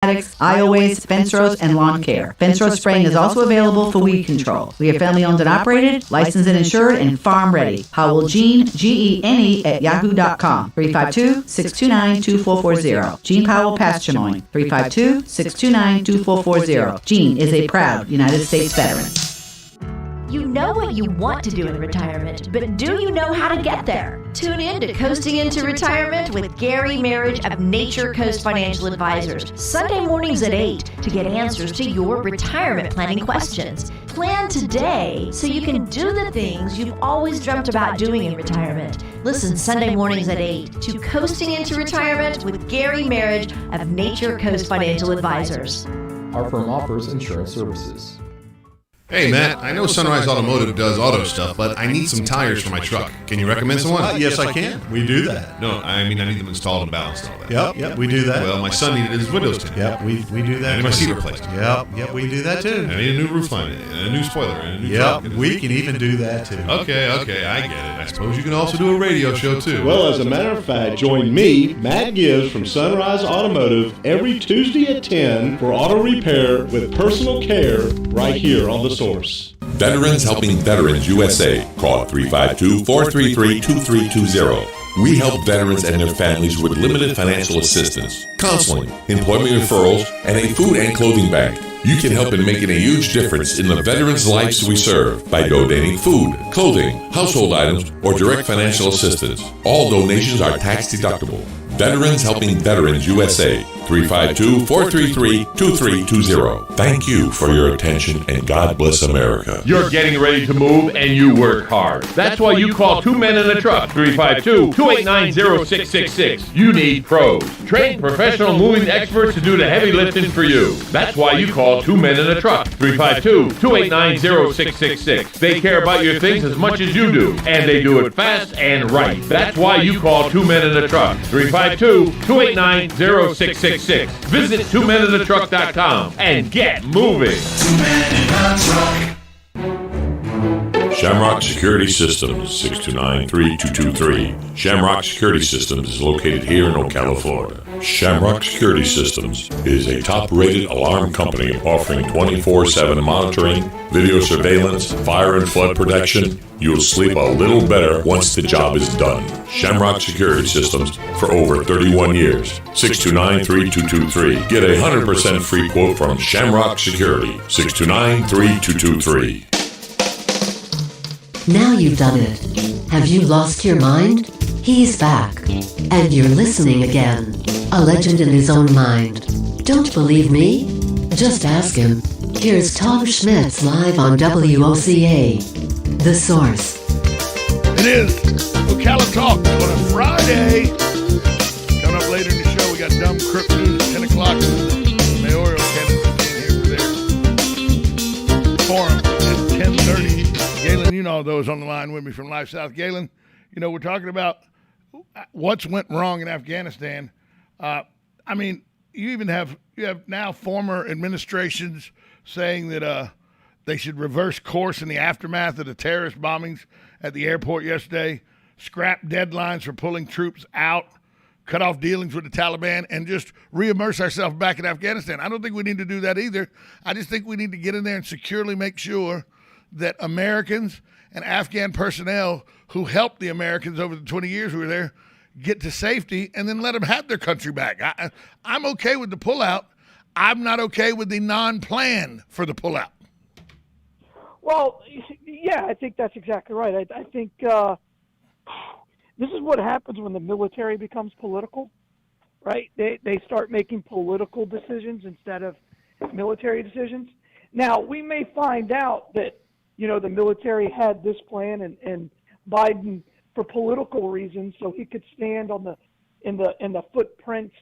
automatics, IOAs, fence rows, and lawn care. Fence row spraying is also available for weed control. We are family owned and operated, licensed and insured, and farm ready. Howell Gene, Gene at yahoo.com. 352-629-2440. Gene Powell Pasture Mowing. 352-629-2440. Gene is a proud United States veteran. You know what you want to do in retirement, but do you know how to get there? Tune in to Coasting into Retirement with Gary Marriage of Nature Coast Financial Advisors, Sunday mornings at 8 to get answers to your retirement planning questions. Plan today so you can do the things you've always dreamt about doing in retirement. Listen Sunday mornings at 8 to Coasting into Retirement with Gary Marriage of Nature Coast Financial Advisors. Our firm offers insurance services. Hey, Matt, I know Sunrise Automotive does auto stuff, but I need some tires for my truck. Can you recommend someone? Yes, I can. We do that. No, I mean I need them installed and balanced and all that. Yep, we do that. Well, my son needed his windows tinted. Yep, we do that. I need my seat replaced. Yep, we do that too. I need a new roof line, and a new spoiler, and a new truck. Yep, we can even do that too. Okay, I get it. I suppose you can also do a radio show too. Well, as a matter of fact, join me, Matt Gibbs from Sunrise Automotive, every Tuesday at 10 for auto repair with personal care right here on The Source. Veterans Helping Veterans USA. Call 352-433-2320. We help veterans and their families with limited financial assistance, counseling, employment referrals, and a food and clothing bank. You can help in making a huge difference in the veterans' lives we serve by donating food, clothing, household items, or direct financial assistance. All donations are tax deductible. Veterans Helping Veterans USA. 352-433-2320. Thank you for your attention, and God bless America. You're getting ready to move and you work hard. That's why you call Two Men in a Truck, 352-289-0666. You need pros. Trained professional moving experts to do the heavy lifting for you. That's why you call Two Men in a Truck, 352-289-0666. They care about your things as much as you do, and they do it fast and right. That's why you call Two Men in a Truck, 352-289-0666. Visit twomeninatruck.com and get moving. 2 Men in a Truck. Shamrock Security Systems, 629-3223. Shamrock Security Systems is located here in Ocala, Florida. Shamrock Security Systems is a top-rated alarm company offering 24/7 monitoring, video surveillance, fire and flood protection. You'll sleep a little better once the job is done. Shamrock Security Systems for over 31 years. 629-3223. Get a 100% free quote from Shamrock Security. 629-3223. Now you've done it. Have you lost your mind? He's back. And you're listening again. A legend in his own mind. Don't believe me? Just ask him. Here's Tom Schmitz live on WOCA. The Source. It is Ocala Talk on a Friday. Coming up later in the show, we got Dumb Crook News at 10 o'clock. Mayoral candidates being here for their forum at 10:30. Galen, you know those on the line with me from Life South. Galen, you know, we're talking about what's went wrong in Afghanistan. I mean, you have now former administrations saying that they should reverse course in the aftermath of the terrorist bombings at the airport yesterday, scrap deadlines for pulling troops out, cut off dealings with the Taliban, and just reimmerse ourselves back in Afghanistan. I don't think we need to do that either. I just think we need to get in there and securely make sure that Americans and Afghan personnel who helped the Americans over the 20 years we were there get to safety and then let them have their country back. I'm okay with the pullout. I'm not okay with the non-plan for the pullout. Well, yeah, I think that's exactly right. I think this is what happens when the military becomes political, right? They start making political decisions instead of military decisions. Now, we may find out that, you know, the military had this plan and Biden, for political reasons, so he could stand on in the footprints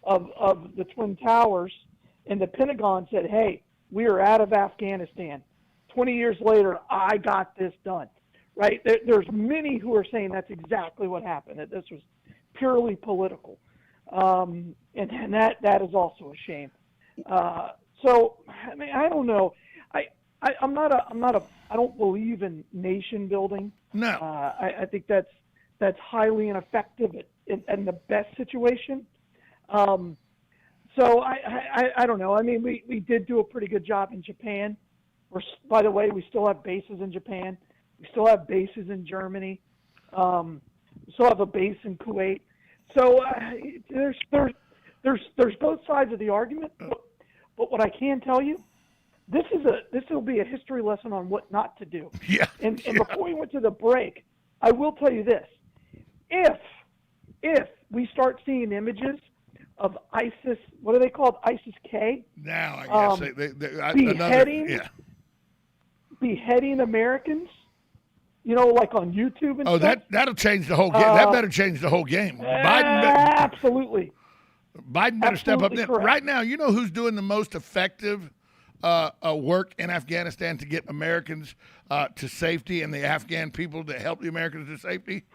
of the Twin Towers, and the Pentagon said, hey, we are out of Afghanistan. 20 years later, I got this done, right? There's many who are saying that's exactly what happened, that this was purely political. And that is also a shame. So, I mean, I don't know. I don't believe in nation building. No. I think that's highly ineffective in the best situation. So I don't know. I mean, we did do a pretty good job in Japan. By the way, we still have bases in Japan. We still have bases in Germany. We still have a base in Kuwait. So there's both sides of the argument. But what I can tell you, this will be a history lesson on what not to do. Yeah. And before we went to the break, I will tell you this: if we start seeing images of ISIS, what are they called? ISIS-K. Now I guess beheading Americans. You know, like on YouTube and stuff. That'll change the whole game. That better change the whole game. Absolutely. Biden better step up. Correct. Right now, you know who's doing the most effective work in Afghanistan to get Americans to safety and the Afghan people to help the Americans to safety?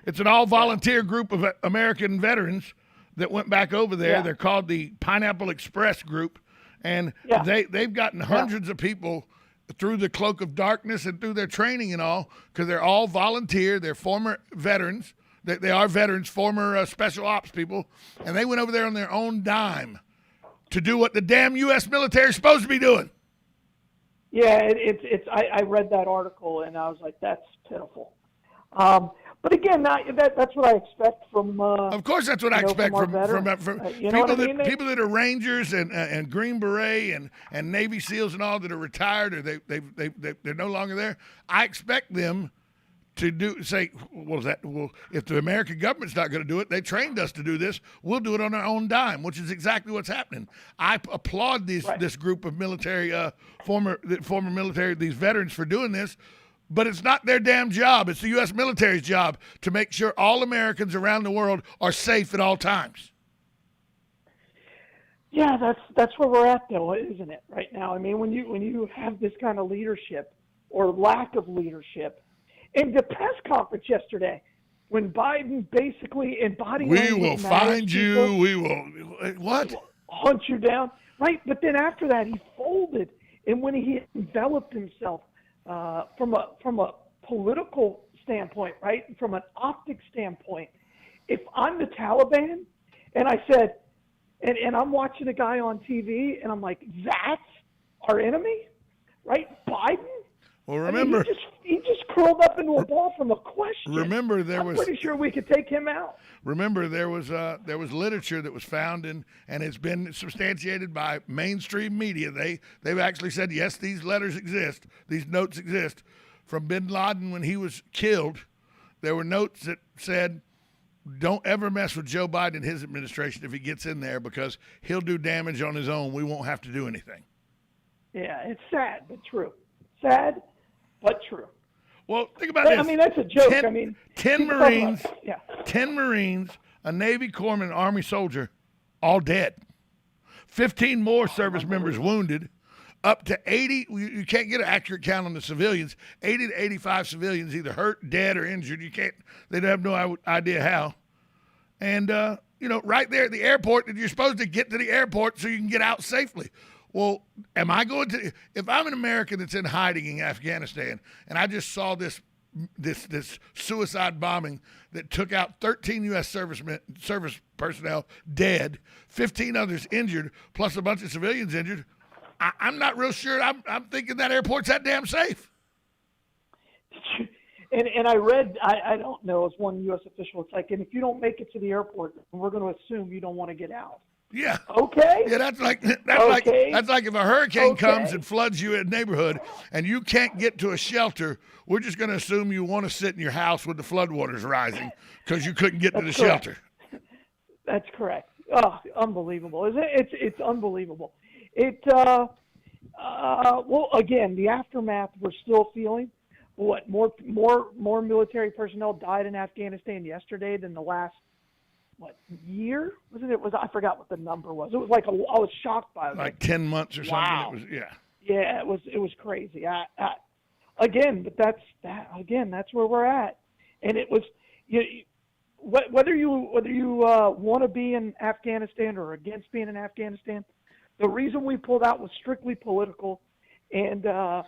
It's an all-volunteer group of American veterans that went back over there. Yeah. They're called the Pineapple Express Group, and they've gotten hundreds of people through the cloak of darkness and through their training and all, because they're all volunteer. They're former veterans. They are veterans, former special ops people, and they went over there on their own dime to do what the damn U.S. military is supposed to be doing. Yeah, I read that article, and I was like, that's pitiful. But again, that's what I expect from. Of course, that's what I expect from people that are Rangers and Green Beret and Navy SEALs and all that are retired or they're no longer there. I expect them to say, well, if the American government's not going to do it, they trained us to do this. We'll do it on our own dime, which is exactly what's happening. I applaud this group of military, former military, these veterans for doing this. But it's not their damn job. It's the U.S. military's job to make sure all Americans around the world are safe at all times. Yeah, that's where we're at, though, isn't it? Right now, I mean, when you have this kind of leadership or lack of leadership, in the press conference yesterday, when Biden basically embodied, we will find you. We will hunt you down, right? But then after that, he folded, and when he enveloped himself. From a political standpoint, right? From an optics standpoint, if I'm the Taliban and I said, and I'm watching a guy on TV and I'm like, that's our enemy, right? Biden. Well, remember, he just curled up into a ball from a question. Remember, I'm pretty sure we could take him out. Remember, there was literature that was found and it's been substantiated by mainstream media. They've actually said, yes, these letters exist, these notes exist. From Bin Laden when he was killed, there were notes that said, don't ever mess with Joe Biden and his administration if he gets in there because he'll do damage on his own. We won't have to do anything. Yeah, it's sad but true. Sad but true. Well, think about this. I mean, that's a joke. 10 Marines, 10 Marines, a Navy corpsman, an Army soldier, all dead. 15 more service members wounded. Up to 80, you can't get an accurate count on the civilians. 80 to 85 civilians either hurt, dead, or injured. They have no idea how. And, right there at the airport, you're supposed to get to the airport so you can get out safely. Well, am I going to, if I'm an American that's in hiding in Afghanistan and I just saw this suicide bombing that took out 13 U.S. service personnel dead, 15 others injured, plus a bunch of civilians injured, I'm not real sure. I'm thinking that airport's that damn safe. And I read, I don't know, as one U.S. official, it's like, and if you don't make it to the airport, we're going to assume you don't want to get out. Yeah. Okay. Yeah, that's like if a hurricane comes and floods you in a neighborhood and you can't get to a shelter, we're just going to assume you want to sit in your house with the floodwaters rising because you couldn't get to the shelter. That's correct. Oh, unbelievable. It's unbelievable. Well, again, the aftermath we're still feeling. What, more military personnel died in Afghanistan yesterday than the last year? I forgot what the number was. It was like I was shocked by it. Like 10 months or something. Wow. It was, yeah. Yeah, it was crazy. That's where we're at. And it was whether you want to be in Afghanistan or against being in Afghanistan, the reason we pulled out was strictly political. And I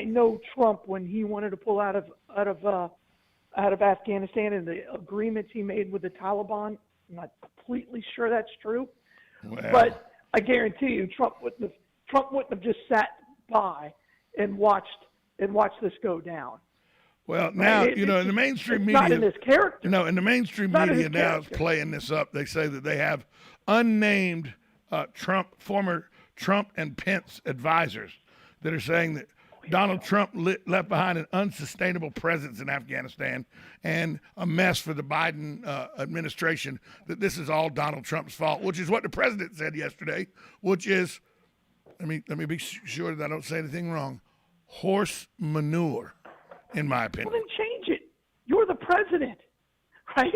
know Trump, when he wanted to pull out of Afghanistan and the agreements he made with the Taliban, I'm not completely sure that's true, But I guarantee you, Trump wouldn't have just sat by and watched this go down. Well, now, right? in the mainstream it's media. not in his character. In the mainstream media now is playing this up. They say that they have unnamed former Trump and Pence advisors that are saying that Donald Trump left behind an unsustainable presence in Afghanistan and a mess for the Biden administration, that this is all Donald Trump's fault, which is what the president said yesterday, which is, let me be sure that I don't say anything wrong, horse manure, in my opinion. Well, then change it. You're the president, right?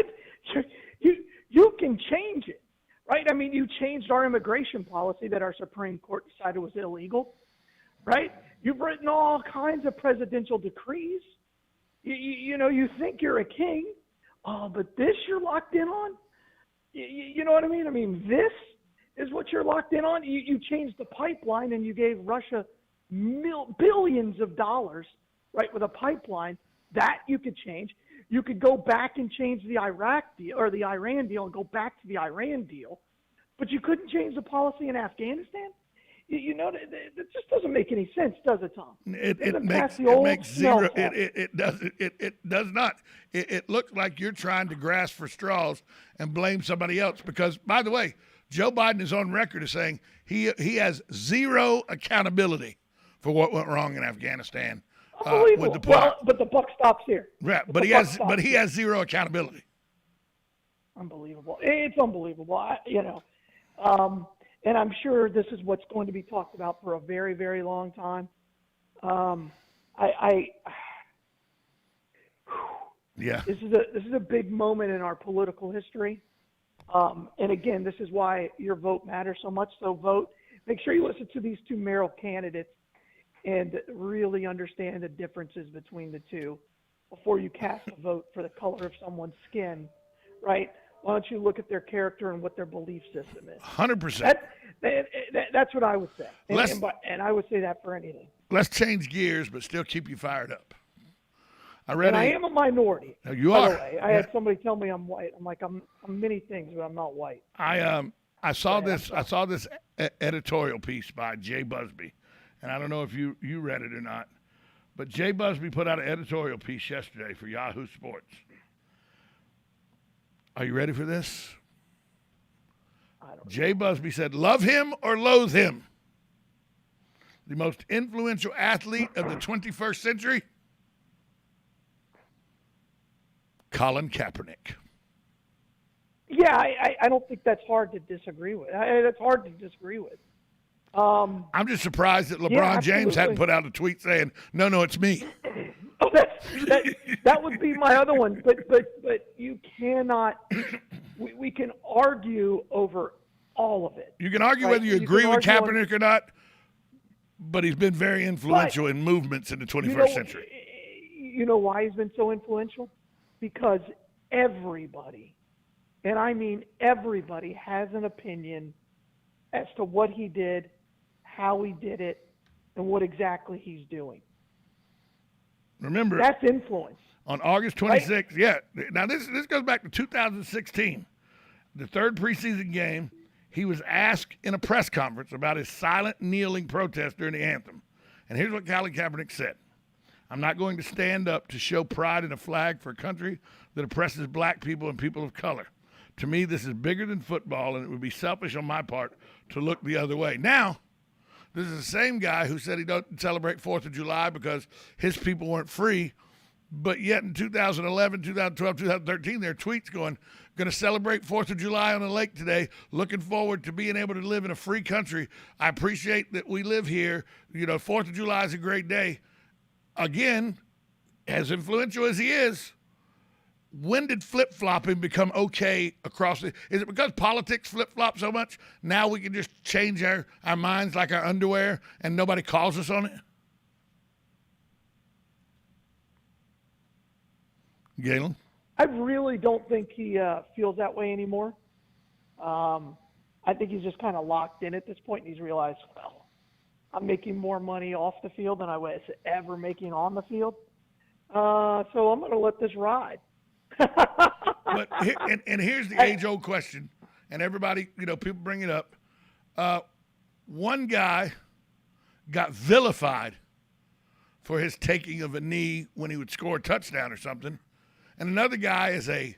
You can change it, right? I mean, you changed our immigration policy that our Supreme Court decided was illegal, right? You've written all kinds of presidential decrees. You think you're a king, but this you're locked in on? You know what I mean? I mean, this is what you're locked in on? You changed the pipeline and you gave Russia billions of dollars, right, with a pipeline. That you could change. You could go back and change the Iraq deal or the Iran deal and go back to the Iran deal, but you couldn't change the policy in Afghanistan? That just doesn't make any sense, does it, Tom? It makes zero. It doesn't. It does not. It looks like you're trying to grasp for straws and blame somebody else. Because, by the way, Joe Biden is on record as saying he has zero accountability for what went wrong in Afghanistan. With the but the buck stops here. Right, but he has zero accountability. Unbelievable. It's unbelievable. And I'm sure this is what's going to be talked about for a very, very long time. This is a big moment in our political history. And again, this is why your vote matters so much. So vote. Make sure you listen to these two mayoral candidates and really understand the differences between the two before you cast a vote for the color of someone's skin, right? Why don't you look at their character and what their belief system is? 100%. That's what I would say. And I would say that for anything. Let's change gears, but still keep you fired up. I am a minority. You by are. The way. I had somebody tell me I'm white. I'm like, I'm many things, but I'm not white. I saw this editorial piece by Jay Busby, and I don't know if you read it or not, but Jay Busby put out an editorial piece yesterday for Yahoo Sports. Are you ready for this? Jay Busby said, "Love him or loathe him. The most influential athlete of the 21st century, Colin Kaepernick." Yeah, I don't think that's hard to disagree with. That's hard to disagree with. I'm just surprised that LeBron James hadn't put out a tweet saying, no, it's me. Oh, that would be my other one. But you cannot. We can argue over all of it. You can argue whether you agree with Kaepernick or not, but he's been very influential in movements in the 21st century. You know why he's been so influential? Because everybody, and I mean everybody, has an opinion as to what he did, how he did it, and what exactly he's doing. Remember, that's influence. On August 26th, right? Yeah. Now this goes back to 2016, the third preseason game. He was asked in a press conference about his silent kneeling protest during the anthem, and here's what Colin Kaepernick said: "I'm not going to stand up to show pride in a flag for a country that oppresses black people and people of color. To me, this is bigger than football, and it would be selfish on my part to look the other way." Now, this is the same guy who said he don't celebrate 4th of July because his people weren't free, but yet in 2011, 2012, 2013, there are tweets going to celebrate 4th of July on the lake today, looking forward to being able to live in a free country. I appreciate that we live here. 4th of July is a great day. Again, as influential as he is, when did flip-flopping become okay across the – is it because politics flip-flop so much? Now we can just change our minds like our underwear and nobody calls us on it? Galen? I really don't think he feels that way anymore. I think he's just kind of locked in at this point, and he's realized, well, I'm making more money off the field than I was ever making on the field. So I'm going to let this ride. But here's the age-old question. and everybody, people bring it up. One guy got vilified for his taking of a knee when he would score a touchdown or something, and another guy is a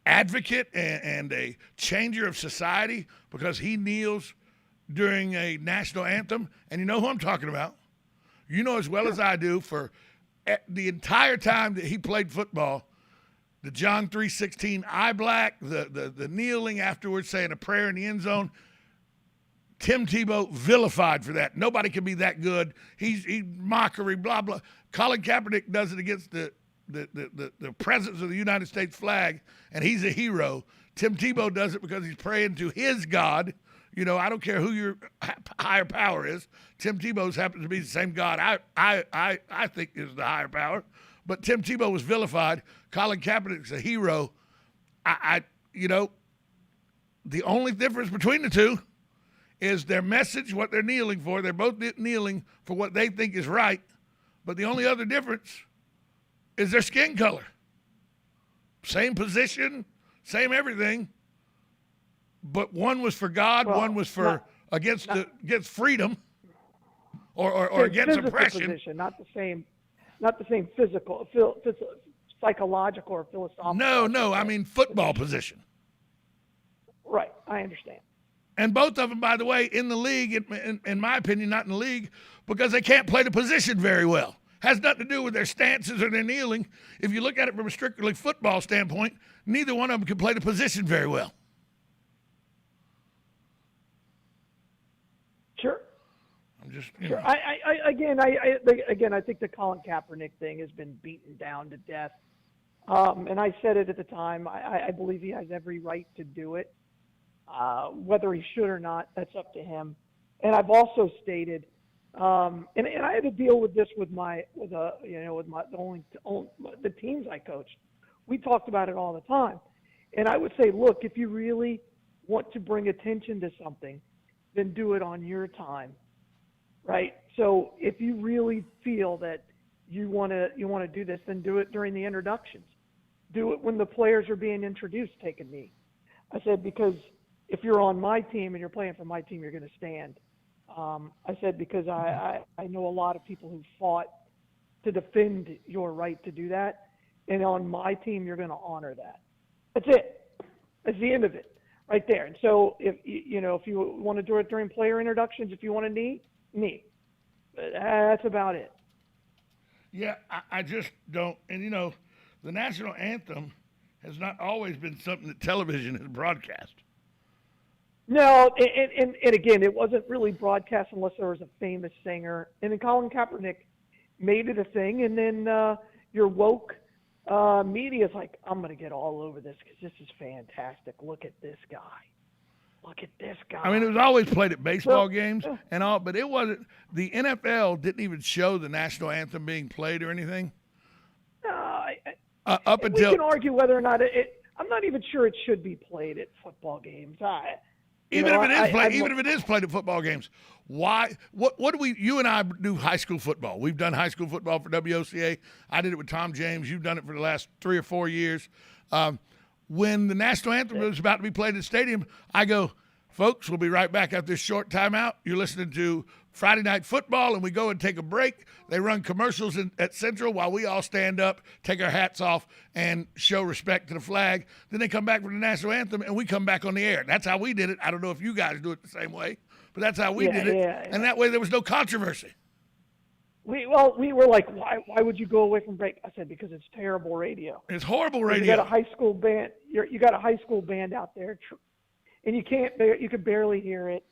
advocate and a changer of society because he kneels during a national anthem. And you know who I'm talking about. You know as well as I do, for the entire time that he played football, the John 3:16 eye black, the kneeling afterwards, saying a prayer in the end zone. Tim Tebow vilified for that. Nobody can be that good. He's mockery, blah, blah. Colin Kaepernick does it against the presence of the United States flag, and he's a hero. Tim Tebow does it because he's praying to his God. I don't care who your higher power is. Tim Tebow's happens to be the same God I think is the higher power. But Tim Tebow was vilified. Colin Kaepernick's a hero. The only difference between the two is their message, what they're kneeling for. They're both kneeling for what they think is right. But the only other difference is their skin color. Same position, same everything. But one was for God, one was for against freedom or against oppression. Position, not the same physical, psychological or philosophical. No, I mean football position. Right, I understand. And both of them, by the way, in the league, in my opinion, not in the league, because they can't play the position very well. Has nothing to do with their stances or their kneeling. If you look at it from a strictly football standpoint, neither one of them can play the position very well. Sure. I'm just, sure. I think the Colin Kaepernick thing has been beaten down to death. And I said it at the time. I believe he has every right to do it. Whether he should or not, that's up to him. And I've also stated, and I had to deal with this with the teams I coached. We talked about it all the time. And I would say, look, if you really want to bring attention to something, then do it on your time, right? So if you really feel that you want to do this, then do it during the introductions. Do it when the players are being introduced. Take a knee. I said, because if you're on my team and you're playing for my team, you're going to stand. I said, because I know a lot of people who fought to defend your right to do that, and on my team, you're going to honor that. That's it. That's the end of it, right there. And so if you want to do it during player introductions, if you want a knee. That's about it. Yeah, I just don't. And the national anthem has not always been something that television has broadcast. No, and again, it wasn't really broadcast unless there was a famous singer. And then Colin Kaepernick made it a thing, and then your woke media is like, I'm going to get all over this because this is fantastic. Look at this guy. Look at this guy. I mean, it was always played at baseball games and all, but it wasn't. The NFL didn't even show the national anthem being played or anything. Up until we can argue whether or not I'm not even sure it should be played at football games. Even if it is played at football games, why? What do we? You and I do high school football. We've done high school football for WOCA. I did it with Tom James. You've done it for the last 3 or 4 years. When the national anthem was about to be played at the stadium, I go, folks, we'll be right back after this short timeout. You're listening to Friday Night Football, and we go and take a break. They run commercials at Central while we all stand up, take our hats off, and show respect to the flag. Then they come back for the national anthem, and we come back on the air. That's how we did it. I don't know if you guys do it the same way, but that's how we did it. Yeah. And that way there was no controversy. We were like, why would you go away from break? I said, because it's terrible radio. It's horrible radio. You got a high school band. You got a high school band out there, and you can barely hear it.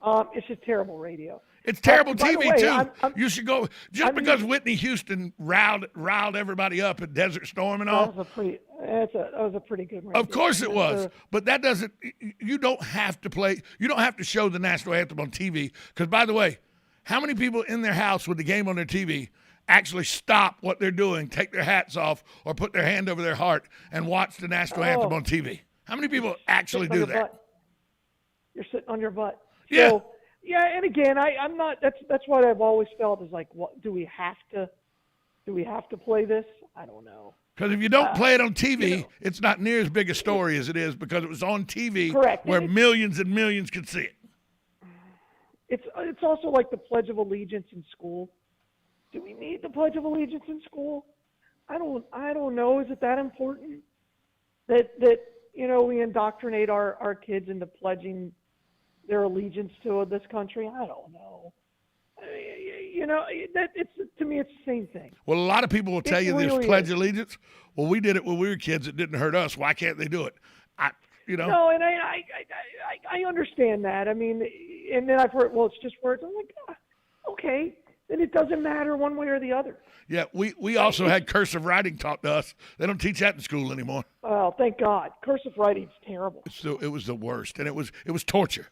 It's just terrible radio. It's terrible TV too. You should go because Whitney Houston riled everybody up at Desert Storm and all. That was a pretty good radio. Of course it was, but that doesn't. You don't have to play. You don't have to show the national anthem on TV. Because by the way, how many people in their house with the game on their TV actually stop what they're doing, take their hats off, or put their hand over their heart and watch the national anthem on TV? How many people actually do that? You're sitting on your butt. Yeah. So, yeah, and again, I'm not. That's what I've always felt is like, what do we have to play this? I don't know. Because if you don't play it on TV, it's not near as big a story as it is because it was on TV where millions and millions could see it. It's also like the Pledge of Allegiance in school. Do we need the Pledge of Allegiance in school? I don't know. Is it that important that we indoctrinate our kids into pledging their allegiance to this country? I don't know. To me, it's the same thing. Well, a lot of people will tell you this Pledge Allegiance. Well, we did it when we were kids. It didn't hurt us. Why can't they do it? No, and I understand that. I mean, and then I've heard, well, it's just words. I'm like, okay, then it doesn't matter one way or the other. Yeah, we also had cursive writing taught to us. They don't teach that in school anymore. Oh, thank God. Cursive writing's terrible. It was the worst, and it was torture.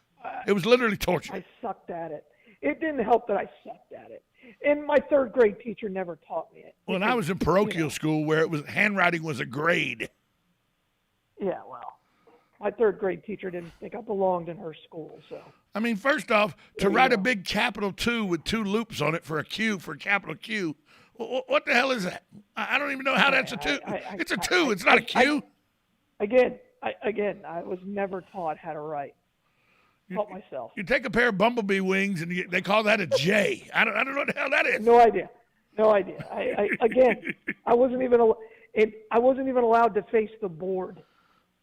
It was literally torture. I sucked at it. It didn't help that I sucked at it. And my third grade teacher never taught me it. Well, and I was in parochial school where handwriting was a grade. Yeah, well, my third grade teacher didn't think I belonged in her school, so. I mean, first off, to write a big capital 2 with 2 loops on it for a Q, for a capital Q, what the hell is that? I don't even know how that's a 2. It's a 2. It's not a Q. Again, I was never taught how to write. Taught myself. You take a pair of bumblebee wings and they call that a J. I don't know what the hell that is. No idea. I wasn't even allowed to face the board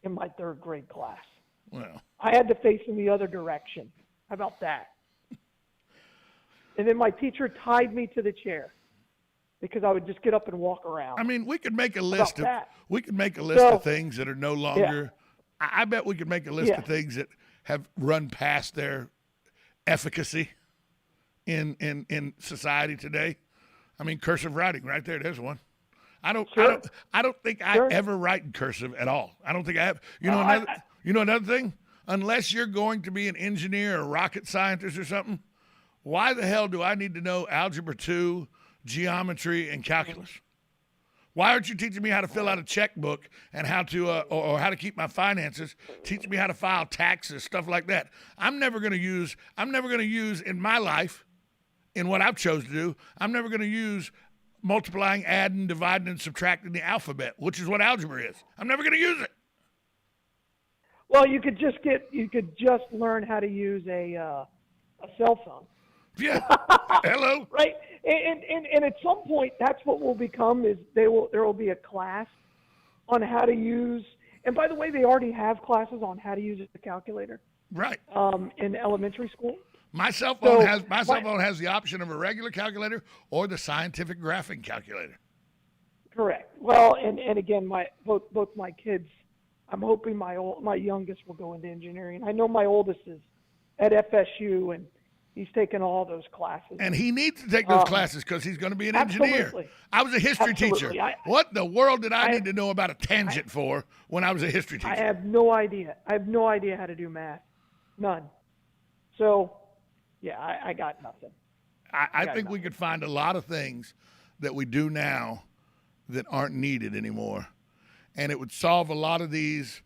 in my third grade class. Well, I had to face in the other direction. How about that? And then my teacher tied me to the chair because I would just get up and walk around. I mean, we could make a list of things that are no longer. Yeah. I bet we could make a list of things that have run past their efficacy in society today. I mean, cursive writing right there. There's one. I don't think I ever write in cursive at all. I don't think I have. Another thing? Unless you're going to be an engineer or a rocket scientist or something, why the hell do I need to know algebra 2, geometry, and calculus? Why aren't you teaching me how to fill out a checkbook and how to or how to keep my finances? Teach me how to file taxes, stuff like that. I'm never going to use in my life, in what I've chosen to do, I'm never going to use multiplying, adding, dividing, and subtracting the alphabet, which is what algebra is. I'm never going to use it. Well, you could just learn how to use a cell phone. Yeah. Hello. Right. And at some point, that's what will become is there will be a class on how to use. And by the way, they already have classes on how to use a calculator. Right. In elementary school. My cell phone has the option of a regular calculator or the scientific graphing calculator. Correct. Well, and again, both my kids, I'm hoping my youngest will go into engineering. I know my oldest is at FSU and he's taken all those classes. And he needs to take those classes because he's going to be an engineer. I was a history teacher. What the world did I need to know about a tangent for when I was a history teacher? I have no idea. I have no idea how to do math. None. So, yeah, I got nothing. I think we could find a lot of things that we do now that aren't needed anymore. And it would solve a lot of these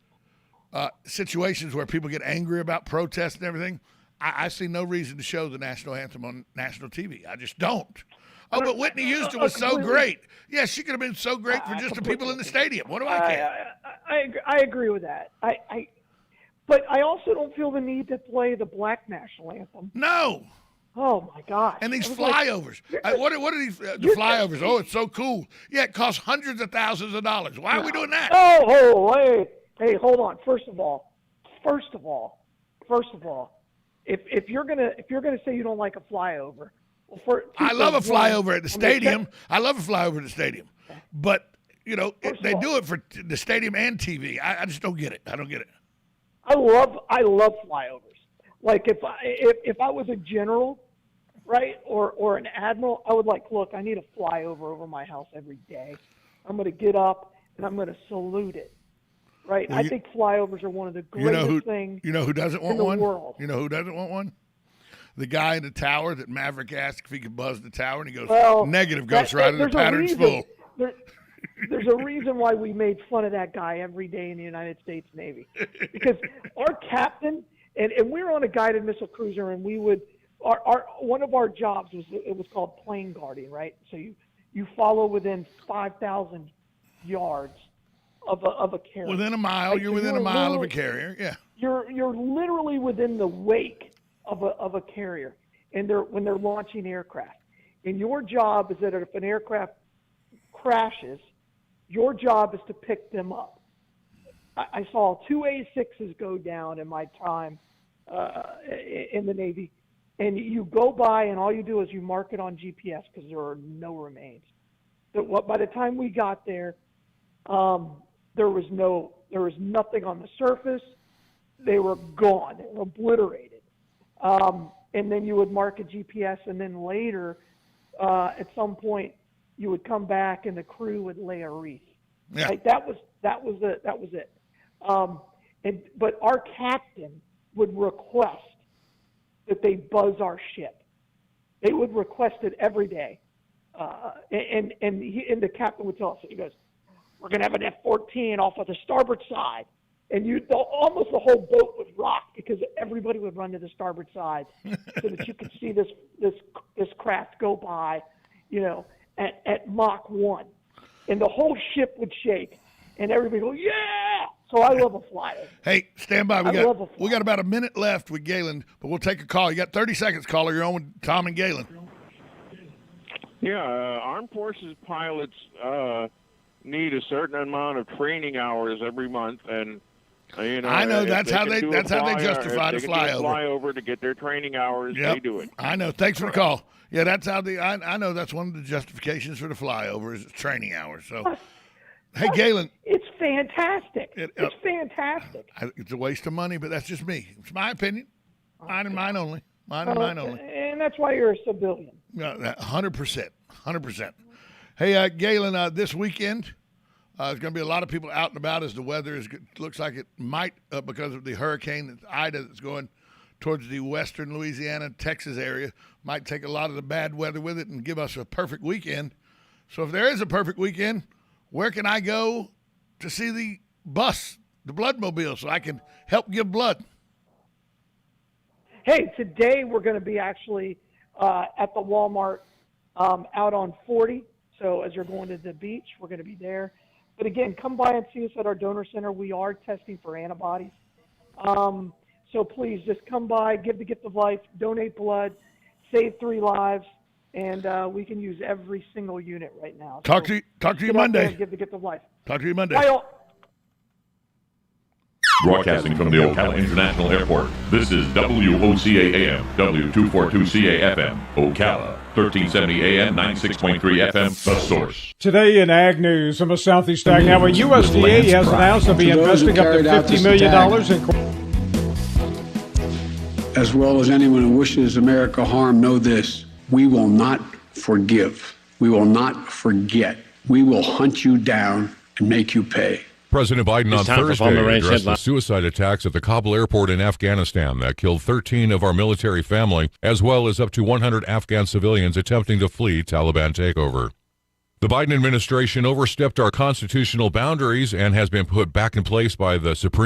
situations where people get angry about protests and everything. I see no reason to show the national anthem on national TV. I just don't. Oh, but Whitney Houston was so great. Yeah, she could have been so great for just the people in the stadium. What do I care? I agree with that. But I also don't feel the need to play the black national anthem. No. Oh, my gosh. And these flyovers. What are these flyovers? Oh, it's so cool. Yeah, it costs hundreds of thousands of dollars. Why are we doing that? Oh, wait. Hey, hold on. First of all, if you're gonna say you don't like a flyover, I love a flyover at the stadium. I love a flyover at the stadium, but they do it for the stadium and TV. I just don't get it. I don't get it. I love flyovers. Like if I was a general, right, or an admiral, I would look. I need a flyover over my house every day. I'm gonna get up and I'm gonna salute it. Right, well, I think flyovers are one of the greatest things. You know who doesn't want one? In the world. You know who doesn't want one? The guy in the tower that Maverick asked if he could buzz the tower, and he goes, "Negative, Ghost Rider. The pattern's full." There's a reason why we made fun of that guy every day in the United States Navy, because our captain and we were on a guided missile cruiser, and we would one of our jobs was called plane guarding, right? So you follow within 5,000 yards of a carrier. Within a mile, Right? you're So within a you're mile of a literally- carrier. Yeah. You're literally within the wake of a carrier, and when they're launching aircraft. And your job is that if an aircraft crashes, your job is to pick them up. I saw 2 A6s go down in my time in the Navy, and you go by and all you do is you mark it on GPS because there are no remains. But by the time we got there, there was nothing on the surface. They were gone. They were obliterated. And then you would mark a GPS, and then later, at some point, you would come back and the crew would lay a wreath. Yeah. Like that was it. But our captain would request that they buzz our ship. They would request it every day. And the captain would tell us, he goes, "We're going to have an F-14 off of the starboard side." And almost the whole boat would rock because everybody would run to the starboard side so that you could see this craft go by, at Mach 1. And the whole ship would shake, and everybody go, "Yeah!" So I love a flyover. Hey, stand by. I love a flyover. We got about a minute left with Galen, but we'll take a call. You got 30 seconds, caller. You're on with Tom and Galen. Yeah, Armed Forces pilots need a certain amount of training hours every month, and I know that's how they justify the flyover. Flyover to get their training hours. Yep. They do it. I know. Thanks for the call. Yeah, that's how I know that's one of the justifications for the flyover is training hours. So, hey, Galen. It's fantastic. It's fantastic. It's a waste of money, but that's just me. It's my opinion. Mine and mine only. Mine and mine only. And that's why you're a civilian. 100%. 100%. Hey, Galen, this weekend, there's going to be a lot of people out and about as the weather looks like it might, because of the hurricane Ida that's going towards the western Louisiana, Texas area, might take a lot of the bad weather with it and give us a perfect weekend. So if there is a perfect weekend, where can I go to see the bus, the bloodmobile, so I can help give blood? Hey, today we're going to be actually at the Walmart out on 40. So as you're going to the beach, we're going to be there. But again, come by and see us at our donor center. We are testing for antibodies. So please just come by, give the gift of life, donate blood, save 3 lives, and we can use every single unit right now. Talk to you Monday. Give the gift of life. Talk to you Monday. Bye, all. Broadcasting from the Ocala International Airport, this is WOCA AM, W242CA FM, Ocala, 1370 AM, 96.3 FM, The Source. Today in Ag News from the Southeast Ag. Now, USDA has announced they'll be investing up to $50 million in... As well as anyone who wishes America harm, know this: we will not forgive. We will not forget. We will hunt you down and make you pay. President Biden on It's time for Thursday From the Range addressed the headline. suicide attacks at the Kabul airport in Afghanistan that killed 13 of our military family, as well as up to 100 Afghan civilians attempting to flee Taliban takeover. The Biden administration overstepped our constitutional boundaries and has been put back in place by the Supreme